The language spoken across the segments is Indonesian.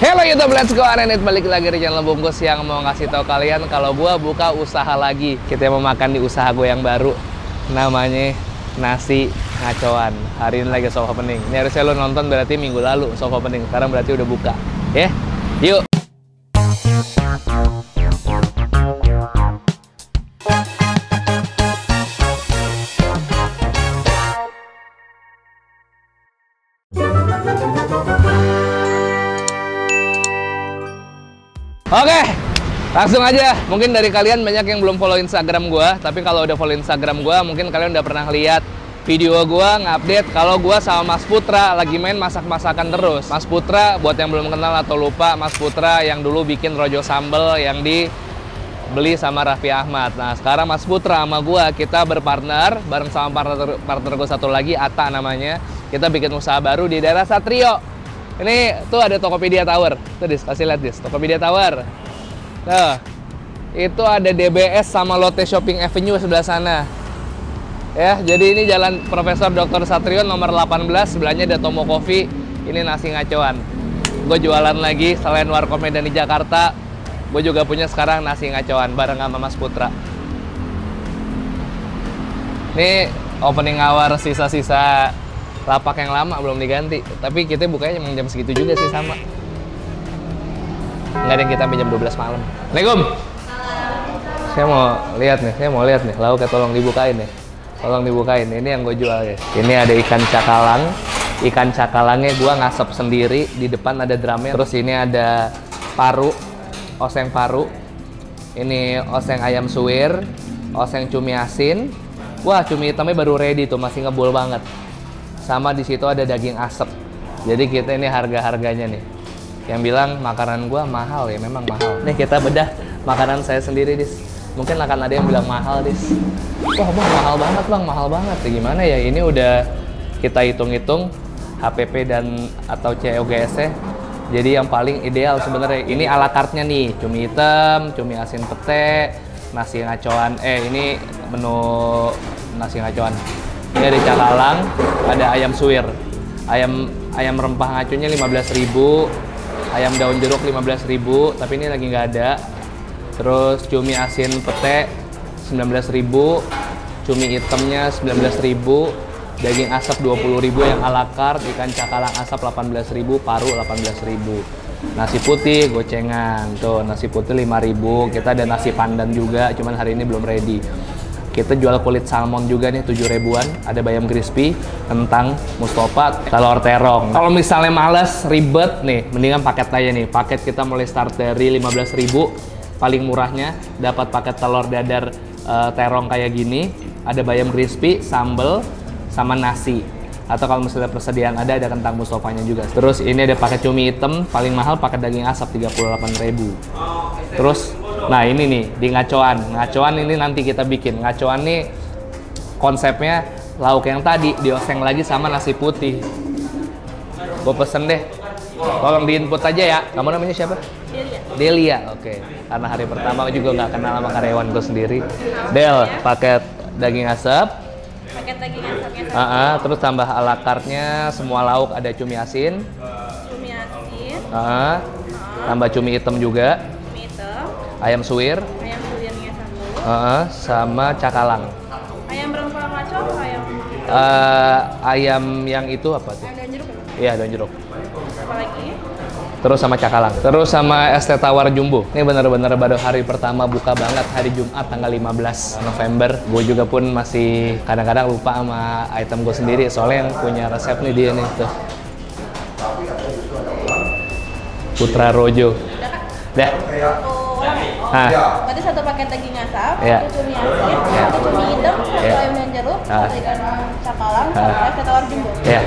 Hello YouTube, let's go Arenit. Balik lagi di channel Bungkus yang mau ngasih tahu kalian kalau gua buka usaha lagi. Kita mau makan di usaha gue yang baru. Namanya Nasi Ngacoan. Hari ini lagi soft opening. Ini harusnya lo nonton berarti minggu lalu soft opening. Sekarang berarti udah buka. Ya, yuk. Oke, langsung aja. Mungkin dari kalian banyak yang belum follow Instagram gua, tapi kalau udah follow Instagram gua, mungkin kalian udah pernah lihat video gua ngupdate kalau gua sama Mas Putra lagi main masak-masakan terus. Mas Putra, buat yang belum kenal atau lupa, Mas Putra yang dulu bikin rojo sambal yang dibeli sama Raffi Ahmad. Nah, sekarang Mas Putra sama gua kita berpartner bareng sama partner gua satu lagi, Atta namanya. Kita bikin usaha baru di daerah Satrio. Ini tuh ada Tokopedia Tower. Tuh Dis, kasih lihat Dis, Tokopedia Tower. Tuh. Itu ada DBS sama Lotte Shopping Avenue sebelah sana. Ya, jadi ini Jalan Profesor Dr. Satrio nomor 18, sebelahnya ada Tomo Coffee. Ini Nasi Ngacoan. Gue jualan lagi selain Warkop Medan di Jakarta. Gue juga punya sekarang Nasi Ngacoan bareng sama Mas Putra. Ini opening hour sisa-sisa lapak yang lama belum diganti, tapi kita bukanya emang jam segitu juga sih sama. Nggak ada yang kita sampai jam 12 malam. Assalamualaikum. Saya mau lihat nih, lauknya tolong dibukain nih. Tolong dibukain. Ini yang gue jual ya. Ini ada ikan cakalang. Ikan cakalangnya gue ngasep sendiri. Di depan ada drumnya. Terus ini ada paru, oseng paru. Ini oseng ayam suwir, oseng cumi asin. Wah, cumi hitamnya baru ready tuh, masih ngebul banget. Sama di situ ada daging asap. Jadi kita ini harga-harganya nih. Yang bilang makanan gua mahal ya, memang mahal. Nih kita bedah makanan saya sendiri, Dis. Mungkin akan ada yang bilang mahal, Dis. Wah, Bang, mahal banget, Bang, mahal banget. Ya, gimana ya? Ini udah kita hitung-hitung HPP dan atau COGS-nya. Jadi yang paling ideal sebenarnya ini ala carte-nya nih, cumi hitam, cumi asin pete, nasi ngacoan. Ini menu nasi ngacoan. Ini ada cakalang, ada ayam suwir. Ayam rempah ngaconya 15.000, ayam daun jeruk 15.000, tapi ini lagi nggak ada. Terus cumi asin pete 19.000, cumi hitamnya 19.000, daging asap 20.000 yang ala carte, ikan cakalang asap 18.000, paru 18.000. Nasi putih gocengan, tuh nasi putih 5.000. Kita ada nasi pandan juga, cuman hari ini belum ready. Kita jual kulit salmon juga nih 7.000-an. Ada bayam crispy, kentang, mustofa, telur terong. Kalau misalnya males, ribet nih, mendingan paket aja nih. Paket kita mulai start dari 15.000, paling murahnya. Dapat paket telur dadar terong kayak gini. Ada bayam crispy, sambal, sama nasi. Atau kalau misalnya persediaan ada kentang mustofanya juga. Terus ini ada paket cumi hitam, paling mahal paket daging asap 38.000. Terus, nah ini nih di ngacoan. Ngacoan ini nanti kita bikin. Ngacoan nih konsepnya lauk yang tadi dioseng lagi sama nasi putih. Gue pesen deh. Tolong diinput aja ya. Kamu namanya siapa? Delia. Delia, oke. Karena hari pertama juga nggak kenal sama karyawan gue sendiri. Del, paket daging asap. Paket daging asapnya. Terus tambah ala carte-nya semua lauk, ada cumi asin. Cumi asin. Tambah cumi hitam juga. Cumi hitam. Ayam suwir. Ayam suwirnya satu. Sama cakalang. Ayam rempah ngaco atau ayam? Ayam yang itu apa tuh? Ayam daun jeruk. Iya, daun jeruk. Apa lagi? Terus sama cakalang. Terus sama es teh tawar jumbo. Ini bener-bener baru hari pertama buka banget, hari Jumat tanggal 15 November. Gue juga pun masih kadang-kadang lupa sama item gue sendiri, soalnya yang punya resep nih dia nih tuh. Putra Rojo. Dah. Berarti satu paket daging asap, satu cumi asin, satu cumi hitam, satu ayam dan jeruk, satu ikan cakalang, satu es teh tawar jumbo. Ya.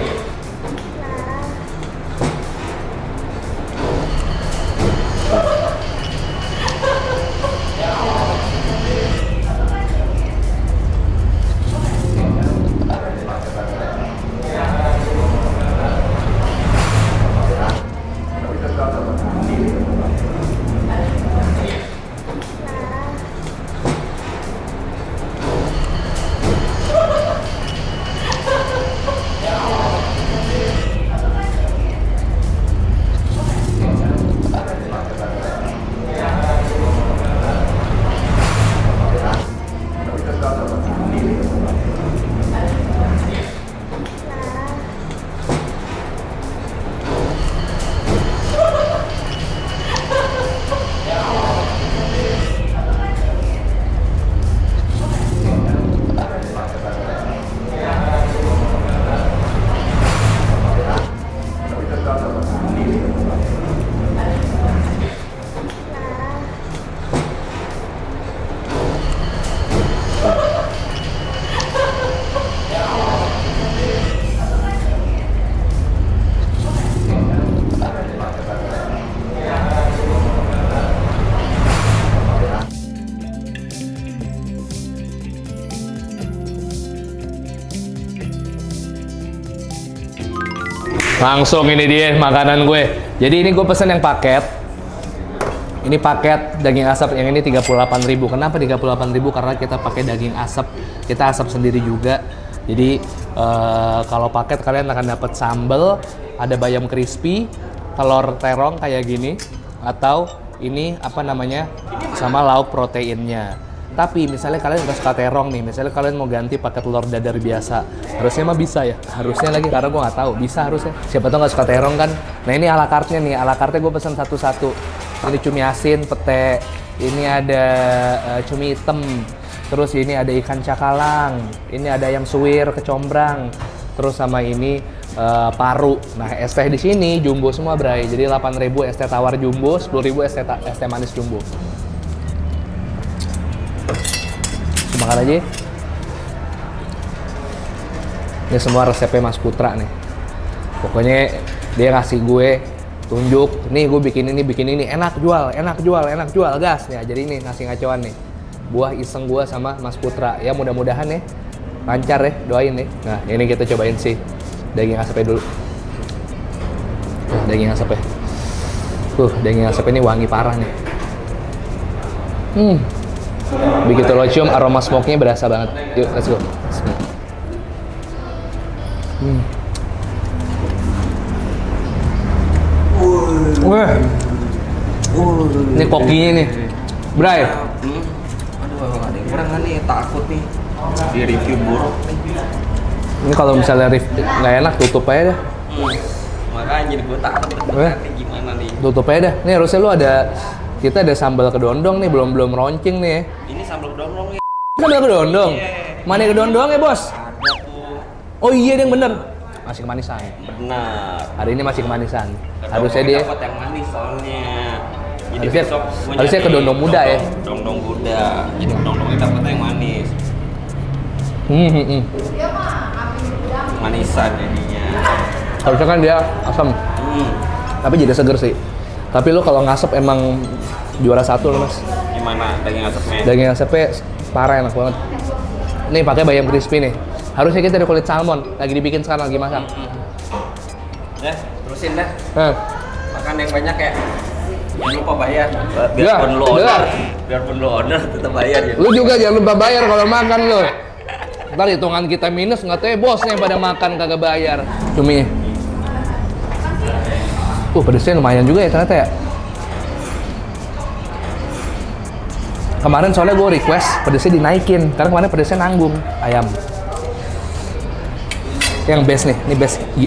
Langsung ini dia makanan gue. Jadi ini gue pesen yang paket. Ini paket daging asap yang ini 38.000. Kenapa 38.000? Karena kita pakai daging asap. Kita asap sendiri juga. Jadi kalau paket kalian akan dapat sambal, ada bayam crispy, telur terong kayak gini, atau ini apa namanya, sama lauk proteinnya. Tapi misalnya kalian nggak suka terong nih, misalnya kalian mau ganti pakai telur dadar biasa, harusnya mah bisa ya, harusnya lagi karena gue nggak tahu, bisa harusnya. Siapa tahu nggak suka terong kan? Nah ini ala carte-nya nih, ala carte gue pesen satu-satu. Ini cumi asin, pete, ini ada cumi hitam, terus ini ada ikan cakalang, ini ada ayam suwir, kecombrang, terus sama ini paru. Nah es teh di sini jumbo semua bray, jadi 8.000 es teh tawar jumbo, 10.000 es teh manis jumbo. Makan aja. Ini semua resepnya Mas Putra nih. Pokoknya dia ngasih gue tunjuk, nih gue bikin ini, enak jual, gas nih. Jadi ini nasi ngacoan nih. Buah iseng gue sama Mas Putra. Ya mudah-mudahan ya lancar ya, doain nih. Nah ini kita cobain sih daging asapnya dulu. Daging asapnya. Daging asapnya ini wangi parah nih. Begitu lo cium, aroma smoke-nya berasa banget. Yuk, let's go. Wah. Ini kokinya nih. Bray. Aduh, ada yang kurang nih, takut nih di review buruk nih. Ini kalau misalnya nggak enak, tutup aja dah. Makanya jadi gue takut nih gimana nih. Tutup aja dah. Nih harusnya lu ada, kita ada sambal kedondong nih, belum roncing nih. Ini sambal kedondong nih. Sambal kedondong? Yeah. Mana kedondong ya bos? Ada tuh. Oh iya yang bener. Masih kemanisan. Benar. Hari ini masih kemanisan. Kedondong Harusnya dia. dapat yang manis soalnya. Jadi Harusnya- besok harusnya kedondong muda ya. Kedondong muda. Jadi kedondongnya dapat yang manis. Manisan jadinya. Harusnya kan dia asam. Tapi jadi seger sih. Tapi lu kalau ngasep emang juara satu loh mas. Gimana daging asapnya? Daging asapnya parah, enak banget. Nih pakai bayam crispy nih. Harusnya kita ada kulit salmon. Lagi dibikin sekarang, lagi masak. Ya, terusin dah. Makan yang banyak ya. Jangan lupa bayar. Biarpun Ya, lu benar. order, biarpun lu order tetap bayar ya. Lu juga jangan lupa bayar kalau makan lu. Ntar hitungan kita minus, nggak tahu ya bosnya yang pada makan kagak bayar. Cuminya. Pedesnya lumayan juga ya ternyata ya. Kemarin soalnya gue request pedesnya dinaikin, karena kemarin pedesnya nanggung ayam. Yang best nih, ini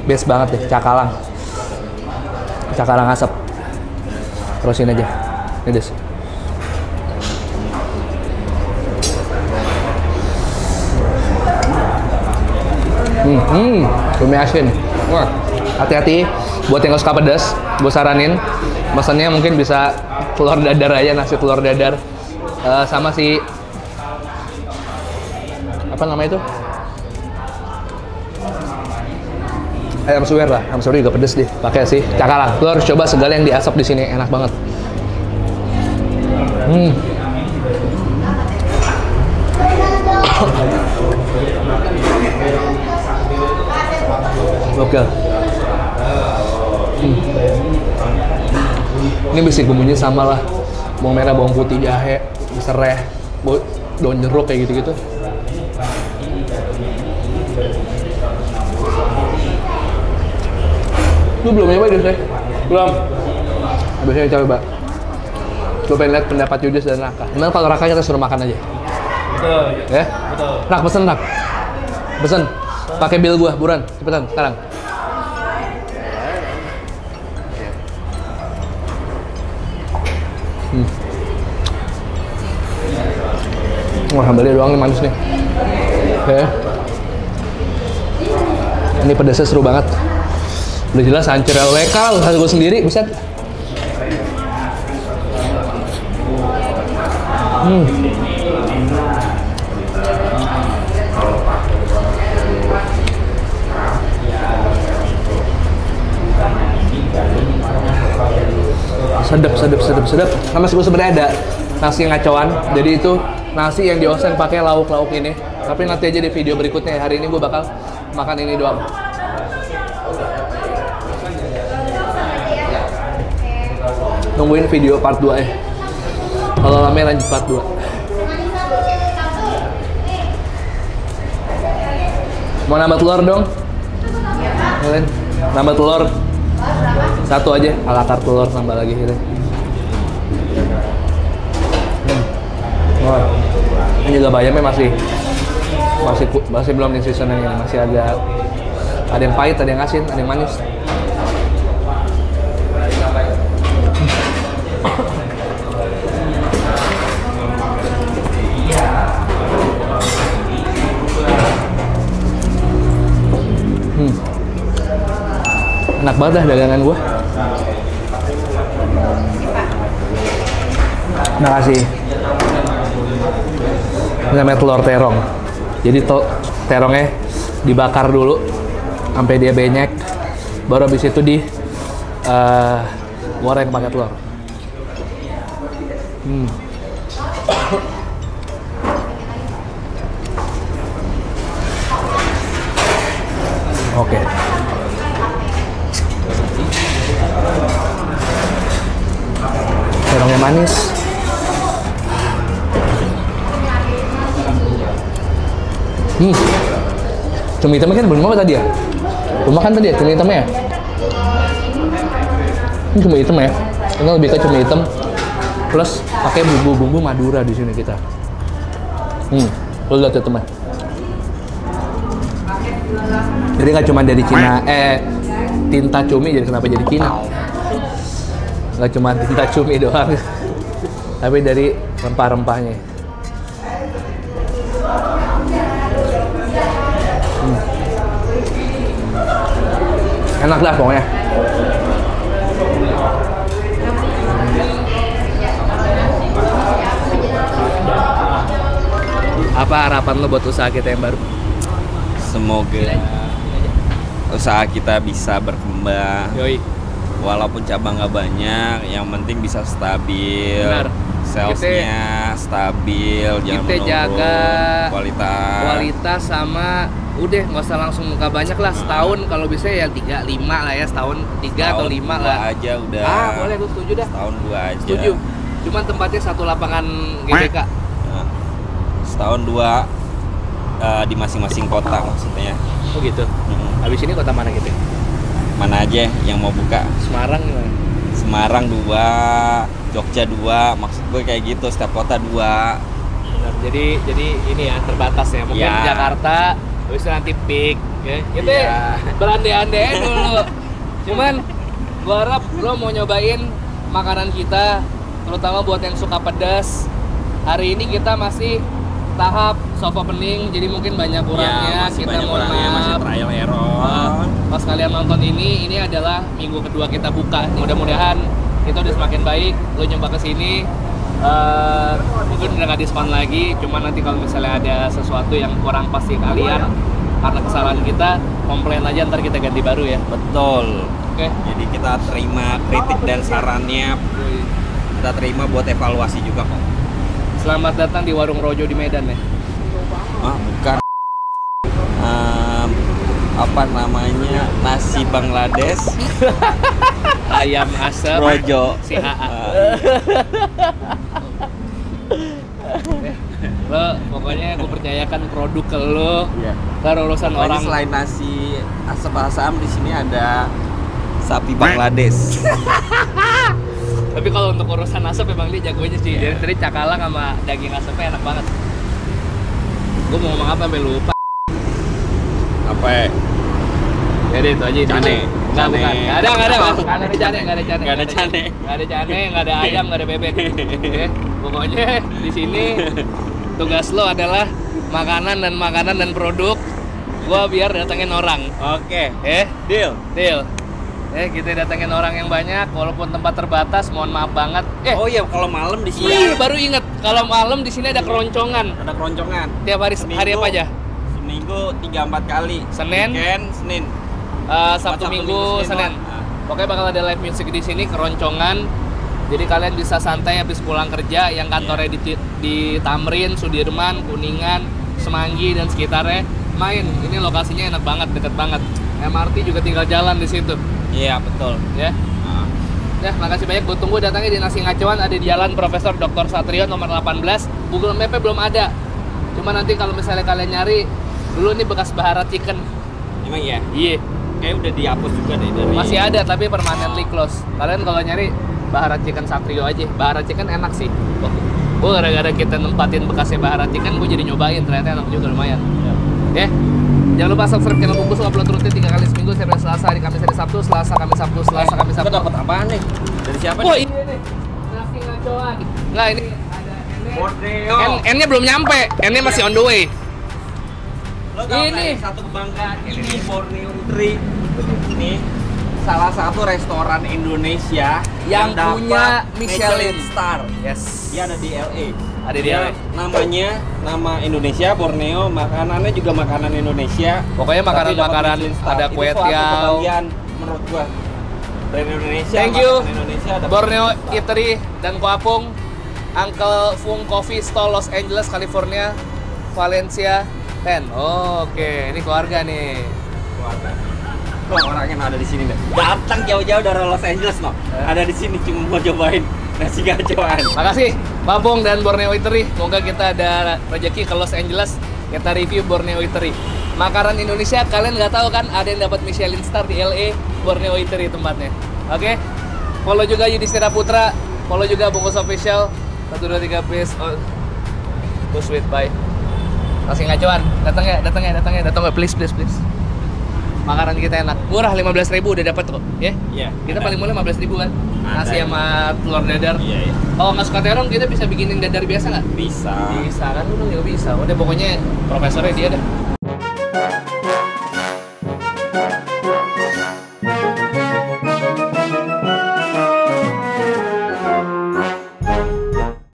best banget deh, cakalang. Cakalang asap. Terusin aja. Ini des. Cumi asin. Wah, hati-hati buat yang nggak suka pedas, gue saranin pesannya mungkin bisa telur dadar aja, nasi telur dadar. Sama si apa namanya itu? Ayam suwir lah, ayam suwir juga pedes deh. Pakai sih cakalang. Lo harus coba segala yang diasap di sini, enak banget. Oke. Ini basic bumbunya sama lah. Bawang merah, bawang putih, jahe, serai, daun jeruk kayak gitu-gitu. Lu belum nyoba deh, saya? Belum. Habisnya coba. Gue pengen lihat pendapat Yudis dan Raka. Gimana kalau Raka kita suruh makan aja? Betul. Ya? Betul. Rak, pesen Rak. Pesen. Pakai bill gua, buruan. Cepetan, sekarang. Wah, sambalnya doang nih manis nih. Oke. Ini pedasnya seru banget. Udah jelas hancur LWK, harus gue sendiri, bisa. Sedap. Nama gue sebenarnya ada nasi ngacoan. Jadi itu nasi yang diosen pakai lauk-lauk ini. Tapi nanti aja di video berikutnya. Hari ini gue bakal makan ini doang. Tungguin video part 2 ya. Kalau rame lanjut part 2. Mau nambah telur dong? Kalian nambah telur. Satu aja, ala carte telur nambah lagi gitu. Wah, ini juga bayamnya masih belum di season ini, masih ada yang pahit, ada yang asin, ada yang manis. Enak banget dah dagangan gua. Makasih. Ini namanya telur terong. Jadi terongnya dibakar dulu sampai dia benyek, baru habis itu di goreng pakai telur. Oke. Terongnya manis. Cumi hitamnya kan belum apa tadi ya? Belum makan tadi ya cumi hitamnya ya? Ini cumi hitam ya? Ini lebih ke cumi hitam plus pakai bumbu-bumbu Madura di sini kita. Lo lihat ya teman. Jadi nggak cuma dari Cina, tinta cumi jadi kenapa jadi Cina? Nggak cuma tinta cumi doang, tapi dari rempah-rempahnya. Enak dah pokoknya. Apa harapan lo buat usaha kita yang baru? Semoga usaha kita bisa berkembang. Yoi. Walaupun cabang nggak banyak, yang penting bisa stabil. Benar. Salesnya stabil, jangan kita menurun. jaga kualitas sama udah nggak usah langsung muka banyak lah, setahun kalau bisa ya 3-5 lah ya, setahun 3 atau 5 lah aja udah. Boleh, gue setuju dah. Setahun 2 aja. Setuju. Cuman tempatnya satu lapangan GBK. Nah, setahun 2 di masing-masing kota maksudnya. Oh gitu. Habis ini kota mana gitu? Mana aja yang mau buka? Semarang gimana? Semarang 2, Jogja 2, maksud gue kayak gitu, setiap kota 2. Benar. Jadi ini ya terbatas ya. Mungkin Ya. Jakarta, habis itu nanti peak ya. Itu Ya. berandai-andai dulu. Cuman gua harap lo mau nyobain makanan kita, terutama buat yang suka pedas. Hari ini kita masih tahap soft opening, jadi mungkin banyak kurangnya, masih kita banyak mohon kurangnya, masih maaf. trial error. Pas kalian nonton ini adalah minggu kedua kita buka. Mudah-mudahan kita udah semakin baik. Lo nyoba kesini, mungkin udah nggak diskon lagi. Cuman nanti kalau misalnya ada sesuatu yang kurang pas di kalian karena kesalahan kita, komplain aja, ntar kita ganti baru ya. Betul. Oke. Jadi kita terima kritik dan sarannya, kita terima buat evaluasi juga kok. Selamat datang di Warung Rojo di Medan ya. Bukan. Apa namanya, nasi Bangladesh, Ayam asap Rojo. si AA. Lo pokoknya gue percayakan produk ke lo. Iya. Ntar urusan Pokoknya orang selain nasi asam di sini ada sapi Bangladesh. Tapi kalau untuk urusan asap emang dia jagonya sih. Jadi tadi cakalang sama daging asapnya enak banget. Gue mau ngomong apa sampai lupa. Apa ya? Jadi itu aja. Cane. Enggak, bukan. Enggak ada cane, Nggak ada cane. Enggak ada ayam, enggak ada bebek. Oke. Pokoknya di sini tugas lo adalah makanan dan produk. Gua biar datengin orang. Oke. Deal. Kita datengin orang yang banyak, walaupun tempat terbatas, mohon maaf banget. Oh iya, kalau malam di sini. Baru inget, kalau malam di sini ada keroncongan. Ada keroncongan. Tiap hari hari apa aja? Seminggu 3-4 kali. Senin, Weekend, Senin. Sabtu Minggu, Senin. Pokoknya bakal ada live music di sini, keroncongan. Jadi kalian bisa santai habis pulang kerja, yang kantornya di Tamrin, Sudirman, Kuningan, Semanggi dan sekitarnya. Main, ini lokasinya enak banget, deket banget. MRT juga tinggal jalan di situ. Iya, betul. Ya. Ya, makasih banyak. Gue tunggu datangnya di Nasi Ngacoan, ada di Jalan Profesor Dr. Satrio nomor 18. Google Map-nya belum ada. Cuma nanti kalau misalnya kalian nyari, dulu nih bekas Bahara Chicken. Emang ya? Iya. Kayak udah dihapus juga deh dari. Masih ada tapi permanently close. Kalian kalau nyari Bahara Chicken Satrio aja. Bahara Chicken enak sih. Gue gara-gara kita nempatin bekasnya Bahara Chicken, gue jadi nyobain, ternyata enak juga lumayan. Ya. Jangan lupa subscribe channel Bungkus, upload rutin 3 kali seminggu, Senin, Selasa, hari Kamis, hari Sabtu, Selasa, Kamis, Sabtu, Selasa, Kamis, Sabtu. Kita dapat apaan nih? Dari siapa Oh, nih? ini nih. Nasi Ngacoan. Nggak, ini ada Borneo. N-nya belum nyampe. N-nya masih on the way. Lo tau Ini. nggak, satu kebanggaan ini Borneo Eatery. Ini salah satu restoran Indonesia Yang dapat punya Michelin Star. Yes. Dia ada di LA. Ada di LA. Namanya nama Indonesia Borneo, makanannya juga makanan Indonesia. Pokoknya Tapi dapat makanan-makanan Michelin Star. ada Itu kue suatu tiaw. kebahagiaan menurut gua. Brand Indonesia. Thank you. makanan Indonesia dapat Borneo Michelin Star. Eatery dan Koapung, Uncle Fung Coffee Stall Los Angeles, California, Valencia 10. Oh, oke, ini keluarga nih. Keluarga. Lo orang yang ada di sini deh. Datang jauh-jauh dari Los Angeles no. Ada di sini cuma mau cobain nasi gacoan. Makasih, Babong dan Borneo Eatery. Semoga kita ada rezeki ke Los Angeles, kita review Borneo Eatery. Makanan Indonesia, kalian nggak tahu kan ada yang dapat Michelin Star di LA, Borneo Eatery tempatnya. Oke? Follow juga Yudhistira Putra, follow juga Bungkus Official. 1, 2, 3, please. Oh. Go sweet, bye. Nasi Ngacoan, datang ya, please. Makanan kita enak, murah, 15.000 udah dapat kok, ya? Iya. Kita ada. paling murah 15.000 kan? Nasi Ada. sama telur dadar. Iya. Kalau nggak suka terong, kita bisa bikinin dadar biasa nggak? Bisa. Bisa kan? Udah nggak bisa. Udah pokoknya profesornya dia dah.